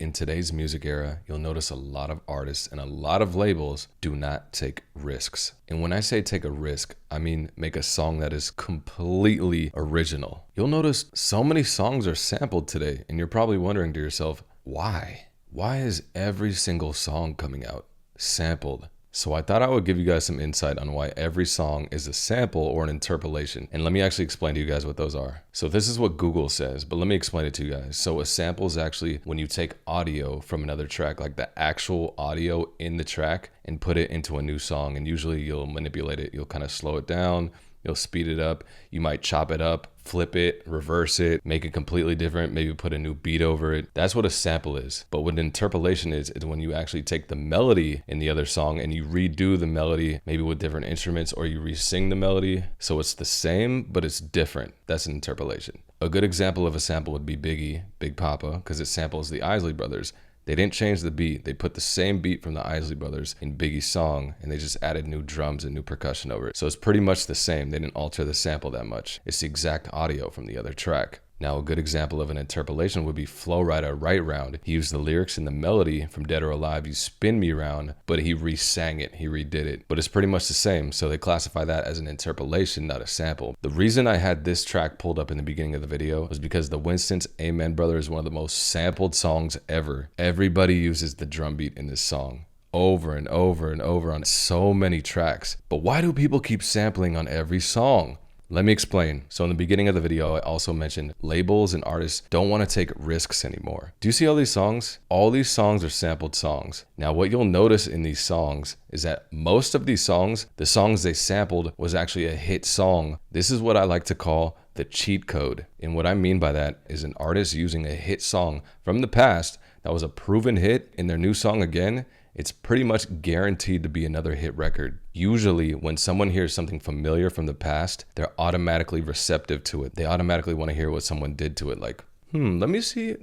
In today's music era, you'll notice a lot of artists and a lot of labels do not take risks. And when I say take a risk, I mean make a song that is completely original. You'll notice so many songs are sampled today, and you're probably wondering to yourself, why? Why is every single song coming out sampled? So I thought I would give you guys some insight on why every song is a sample or an interpolation. And let me actually explain to you guys what those are. So this is what Google says, but let me explain it to you guys. So a sample is actually when you take audio from another track, like the actual audio in the track, and put it into a new song. And usually you'll manipulate it. You'll kind of slow it down. You'll speed it up. You might chop it up, flip it, reverse it, make it completely different, maybe put a new beat over it. That's what a sample is. But what an interpolation is when you actually take the melody in the other song and you redo the melody, maybe with different instruments, or you re-sing the melody. So it's the same, but it's different. That's an interpolation. A good example of a sample would be Biggie, Big Papa, because it samples the Isley Brothers. They didn't change the beat. They put the same beat from the Isley Brothers in Biggie's song, and they just added new drums and new percussion over it. So it's pretty much the same. They didn't alter the sample that much. It's the exact audio from the other track. Now, a good example of an interpolation would be Flo Rida Right Round. He used the lyrics and the melody from Dead or Alive, You Spin Me Round, but he re-sang it, he redid it. But it's pretty much the same, so they classify that as an interpolation, not a sample. The reason I had this track pulled up in the beginning of the video was because the Winston's Amen Brother is one of the most sampled songs ever. Everybody uses the drum beat in this song over and over and over on so many tracks. But why do people keep sampling on every song? Let me explain. So in the beginning of the video, I also mentioned labels and artists don't want to take risks anymore. Do you see all these songs? All these songs are sampled songs. Now, what you'll notice in these songs is that most of these songs, the songs they sampled was actually a hit song. This is what I like to call the cheat code. And what I mean by that is an artist using a hit song from the past that was a proven hit in their new song again. It's pretty much guaranteed to be another hit record. Usually, when someone hears something familiar from the past, they're automatically receptive to it. They automatically want to hear what someone did to it. Like, let me see.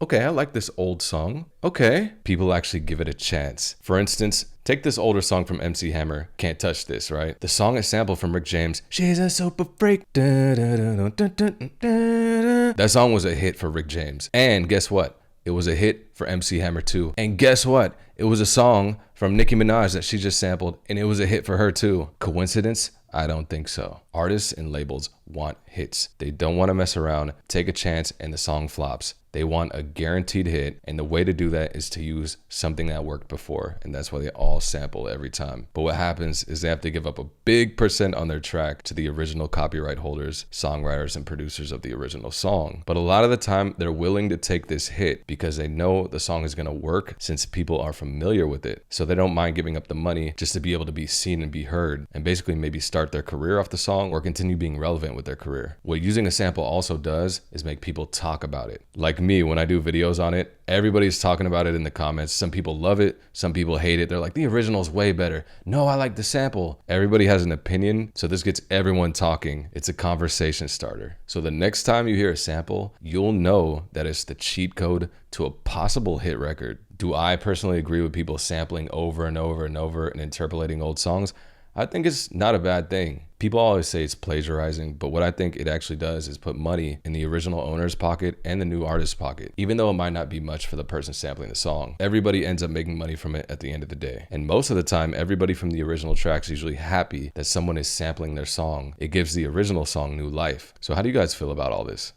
Okay, I like this old song. Okay. People actually give it a chance. For instance, take this older song from MC Hammer, Can't Touch This, right? The song is sampled from Rick James. She's a super freak. That song was a hit for Rick James. And guess what? It was a hit for MC Hammer too. And guess what? It was a song from Nicki Minaj that she just sampled, and it was a hit for her too. Coincidence? I don't think so. Artists and labels want hits. They don't want to mess around, take a chance, and the song flops. They want a guaranteed hit, and the way to do that is to use something that worked before, and that's why they all sample every time. But what happens is they have to give up a big percent on their track to the original copyright holders, songwriters, and producers of the original song. But a lot of the time, they're willing to take this hit because they know the song is going to work since people are familiar with it. So they don't mind giving up the money just to be able to be seen and be heard, and basically maybe start their career off the song or continue being relevant with their career. What using a sample also does is make people talk about it. Like me, when I do videos on it, everybody's talking about it in the comments. Some people love it, some people hate it. They're like, the original is way better. No, I like the sample. Everybody has an opinion, so this gets everyone talking. It's a conversation starter. So the next time you hear a sample, you'll know that it's the cheat code to a possible hit record. Do I personally agree with people sampling over and over and over and interpolating old songs? I think it's not a bad thing. People always say it's plagiarizing, but what I think it actually does is put money in the original owner's pocket and the new artist's pocket. Even though it might not be much for the person sampling the song, everybody ends up making money from it at the end of the day. And most of the time, everybody from the original track's usually happy that someone is sampling their song. It gives the original song new life. So how do you guys feel about all this?